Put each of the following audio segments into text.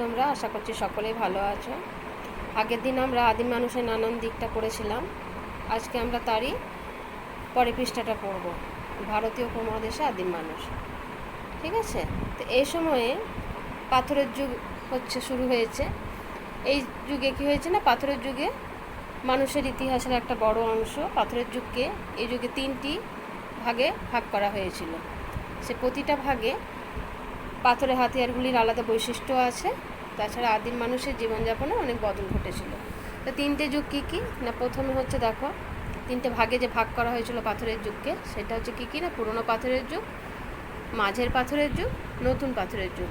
তোমরা আশা করছি সকলেই ভালো আছো। আগের দিন আমরা আদিম মানুষের নানান দিকটা পড়েছিলাম। আজকে আমরা তারই পরের পৃষ্ঠাটা পড়ব, ভারতীয় উপমহাদেশে আদিম মানুষ। ঠিক আছে, তো এই সময়ে পাথরের যুগ শুরু হয়েছে। এই যুগে কি হয়েছে না, পাথরের যুগে মানুষের ইতিহাসের একটা বড় অংশ পাথরের যুগকে এই যুগে 3টি ভাগে ভাগ করা হয়েছিল। সে প্রতিটা ভাগে পাথরের হাতিয়ারগুলির আলাদা বৈশিষ্ট্য আছে। তাছাড়া আদিম মানুষের জীবনযাপনে অনেক বদল ঘটেছিল। তো 3টে যুগ কী কী না, প্রথমে হচ্ছে দেখো 3টে ভাগে যে ভাগ করা হয়েছিল পাথরের যুগকে, সেটা হচ্ছে কী কী না, পুরনো পাথরের যুগ, মাঝের পাথরের যুগ, নতুন পাথরের যুগ।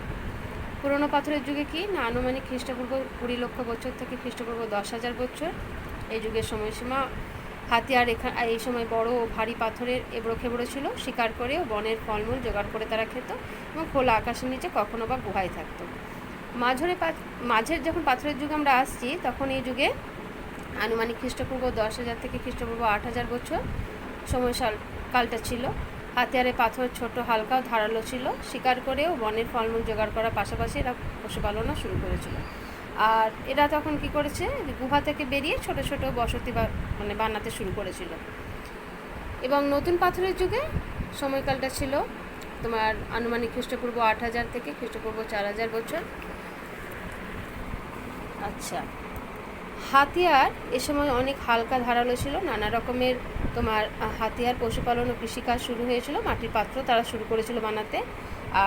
পুরনো পাথরের যুগে কি না, আনুমানিক খ্রিস্টপূর্ব 20 লক্ষ বছর থেকে খ্রিস্টপূর্ব 10,000 বছর এই যুগের সময়সীমা। হাতিয়ার এই সময় বড় ও ভারী পাথরের এবড়ো খেবড়ো ছিল। শিকার করে ও বনের ফলমূল জোগাড় করে তারা খেত এবং খোলা আকাশের নিচে কখনো বা গুহায় থাকতো। মাঝের যখন পাথরের যুগে আমরা আসছি, তখন এই যুগে আনুমানিক খ্রিস্টপূর্ব 10,000 থেকে খ্রিস্টপূর্ব 8,000 বছর কালটা ছিল। হাতিয়ারে পাথর ছোট, হালকা ও ধারালো ছিল। শিকার করেও বনের ফলমূল জোগাড় করার পাশাপাশি এরা পশুপালনও শুরু করেছিল। আর এরা তখন কি করেছে, গুহা থেকে বেরিয়ে ছোট ছোট বসতি বানাতে শুরু করেছিল। এবং নতুন পাথরের যুগে সময়কালটা ছিল তোমার আনুমানিক খ্রিস্টপূর্ব 8,000 থেকে খ্রিস্টপূর্ব 4,000 বছর। আচ্ছা, হাতিয়ার এ সময় অনেক হালকা ধারালো ছিল। নানা রকমের তোমার হাতিয়ার, পশুপালন ও কৃষিকাজ শুরু হয়েছিল। মাটির পাত্র তারা শুরু করেছিল বানাতে।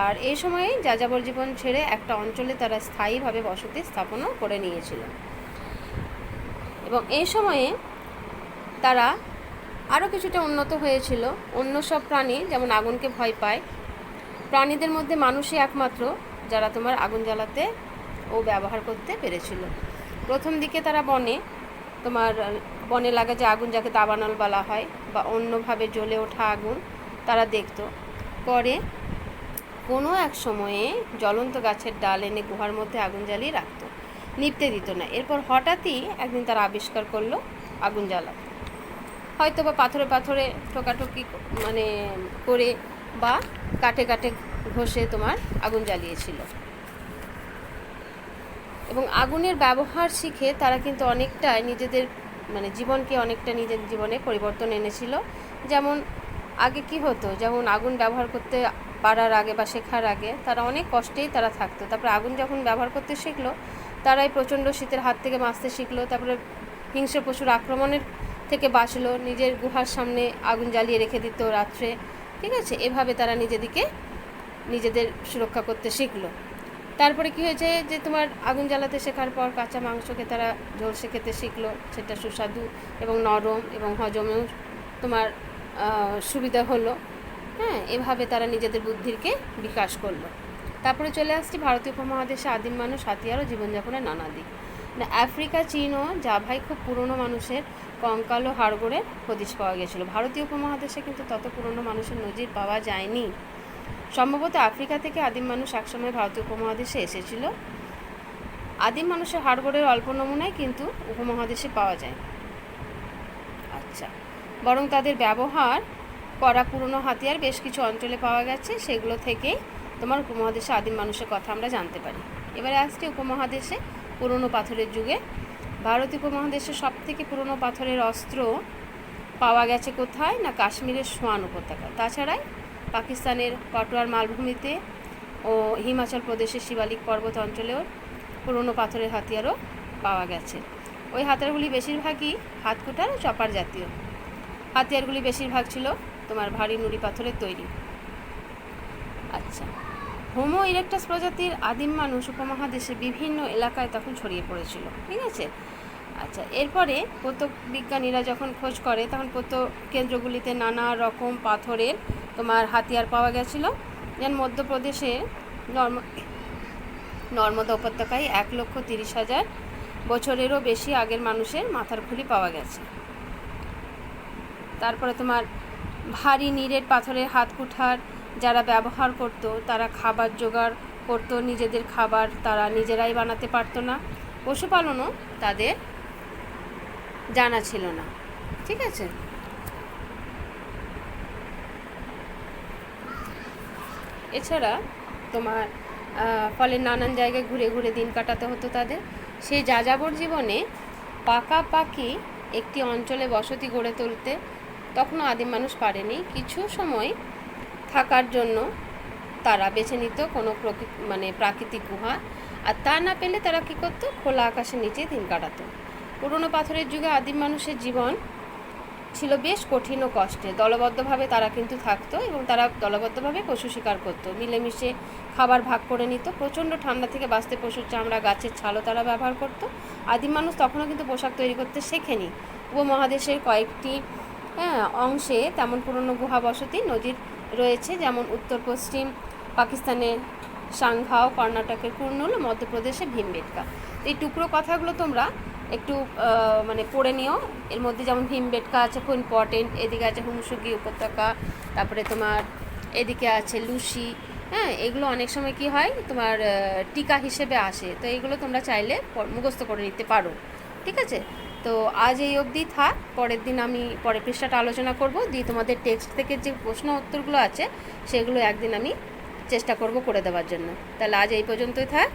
আর এই সময়ে যাযাবর জীবন ছেড়ে একটা অঞ্চলে তারা স্থায়ীভাবে বসতি স্থাপনও করে নিয়েছিল। এবং এই সময়ে তারা আরও কিছুটা উন্নত হয়েছিল। অন্য সব প্রাণী যেমন আগুনকে ভয় পায়, প্রাণীদের মধ্যে মানুষই একমাত্র যারা তোমার আগুন জ্বালাতে ও ব্যবহার করতে পেরেছিল। প্রথম দিকে তারা বনে লাগা যে আগুন, যাকে দাবানল বলা হয়, বা অন্যভাবে জ্বলে ওঠা আগুন তারা দেখত। পরে কোনো এক সময়ে জ্বলন্ত গাছের ডাল এনে গুহার মধ্যে আগুন জ্বালিয়ে রাখত, নিভতে দিত না। এরপর হঠাৎই একদিন তারা আবিষ্কার করলো আগুন জ্বালাতে। হয়তো বা পাথরে ঠোকাঠুকি করে বা কাটে ঘষে তোমার আগুন জ্বালিয়েছিল। এবং আগুনের ব্যবহার শিখে তারা কিন্তু অনেকটা নিজেদের জীবনকে অনেকটা নিজের জীবনে পরিবর্তন এনেছিল। যেমন আগে কি হতো, যেমন আগুন ব্যবহার করতে পারার আগে বা শেখার আগে তারা অনেক কষ্টেই তারা থাকতো। তারপরে আগুন যখন ব্যবহার করতে শিখলো, তারাই প্রচণ্ড শীতের হাত থেকে বাঁচতে শিখলো। তারপরে হিংস্র পশুর আক্রমণের থেকে বাঁচলো, নিজের গুহার সামনে আগুন জ্বালিয়ে রেখে দিত রাত্রে। ঠিক আছে, এভাবে তারা নিজেদের সুরক্ষা করতে শিখলো। তারপরে কি হয়েছে যে তোমার আগুন জ্বালাতে শেখার পর কাঁচা মাংসকে তারা ঝলসে খেতে শিখলো। সেটা সুস্বাদু এবং নরম এবং হজমেও তোমার সুবিধা হলো। হ্যাঁ, এভাবে তারা নিজেদের বুদ্ধিকে বিকাশ করলো। তারপরে চলে আসছি ভারতীয় উপমহাদেশে আদিম মানুষ, হাতিয়ার ও জীবনযাপনের নানা দিক। আফ্রিকা, চীন ও জাভায় খুব পুরনো মানুষের কঙ্কাল ও হাড়গোড়ের হদিশ পাওয়া গেছিলো। ভারতীয় উপমহাদেশে কিন্তু তত পুরনো মানুষের নজির পাওয়া যায়নি। সম্ভবত আফ্রিকা থেকে আদিম মানুষ একসময় ভারতীয় উপমহাদেশে এসেছিল। আদিম মানুষের হাড়গোড়ের অল্প নমুনাই কিন্তু উপমহাদেশে পাওয়া যায়। আচ্ছা, বরং তাদের ব্যবহার করা পুরনো হাতিয়ার বেশ কিছু অঞ্চলে পাওয়া গেছে। সেগুলো থেকেই তোমার উপমহাদেশে আদিম মানুষের কথা আমরা জানতে পারি। এবারে আসছে উপমহাদেশে পুরনো পাথরের যুগে। ভারতীয় উপমহাদেশে সবথেকে পুরনো পাথরের অস্ত্র পাওয়া গেছে কোথায় না, কাশ্মীরের সোয়ান উপত্যকা। তাছাড়াই পাকিস্তানের পটোয়ার মালভূমিতে ও হিমাচল প্রদেশের শিবালিক পর্বত অঞ্চলেও পুরনো পাথরের হাতিয়ারও পাওয়া গেছে। ওই হাতিয়ারগুলি বেশিরভাগই হাতকুটার ও চপার জাতীয়। হাতিয়ারগুলি বেশিরভাগ ছিল তোমার ভারী নুড়ি পাথরের তৈরি। আচ্ছা, হোমো ইরেক্টাস প্রজাতির আদিম মানুষ উপমহাদেশে বিভিন্ন এলাকায় তখন ছড়িয়ে পড়েছিল। ঠিক আছে, আচ্ছা, এরপরে প্রত্নবিজ্ঞানীরা যখন খোঁজ করে, তখন কেন্দ্রগুলিতে নানা রকম পাথরের তোমার হাতিয়ার পাওয়া গেছিল। যেমন মধ্যপ্রদেশে নর্মদা উপত্যকায় 1,30,000 বছরেরও বেশি আগের মানুষের মাথার খুলি পাওয়া গেছে। তারপরে তোমার ভারী নিরেট পাথরের হাত কুঠার যারা ব্যবহার করত, তারা খাবার জোগাড় করত। নিজেদের খাবার তারা নিজেরাই বানাতে পারতো না। পশুপালনও তাদের জানা ছিল না। ঠিক আছে, এছাড়া তোমার ফলে নানান জায়গায় ঘুরে ঘুরে দিন কাটাতে হতো তাদের। সেই যাযাবর জীবনে পাকাপাকি একটি অঞ্চলে বসতি গড়ে তুলতে তখনও আদিম মানুষ পারেনি। কিছু সময় থাকার জন্য তারা বেছে নিত কোনো প্রাকৃতিক গুহা, আর তা না পেলে তারা কী করতো, খোলা আকাশের নিচে দিন কাটাতো। পুরনো পাথরের যুগে আদিম মানুষের জীবন ছিল বেশ কঠিন ও কষ্টে। দলবদ্ধভাবে তারা কিন্তু থাকতো এবং তারা দলবদ্ধভাবে পশু শিকার করতো, মিলেমিশে খাবার ভাগ করে নিত। প্রচণ্ড ঠান্ডা থেকে বাঁচতে পশুর চামড়া, গাছের ছালও তারা ব্যবহার করতো। আদিম মানুষ তখনও কিন্তু পোশাক তৈরি করতে শেখেনি। উপমহাদেশের কয়েকটি অংশে তেমন পুরনো গুহা বসতি নজির রয়েছে, যেমন উত্তর পশ্চিম পাকিস্তানের সাংঘাও, কর্ণাটকের কুর্নুল, মধ্যপ্রদেশে ভীমবেটকা। এই টুকরো কথাগুলো তোমরা একটু পড়ে নিও। এর মধ্যে যেমন ভীমবেটকা আছে, খুব ইম্পর্টেন্ট। এদিকে আছে হুমসুগি উপত্যকা, তারপরে তোমার এদিকে আছে লুসি। এগুলো অনেক সময় কি হয়, তোমার টিকা হিসেবে আসে, তো এইগুলো তোমরা চাইলে মুখস্থ করে নিতে পারো। ঠিক আছে, তো আজ এই অবধি থাক। পরের দিন আমি পরের পৃষ্ঠাটা আলোচনা করব, দিয়ে তোমাদের টেক্সট থেকে যে প্রশ্ন উত্তরগুলো আছে সেগুলো একদিন আমি চেষ্টা করব করে দেওয়ার জন্য। তাহলে আজ এই পর্যন্তই থাক।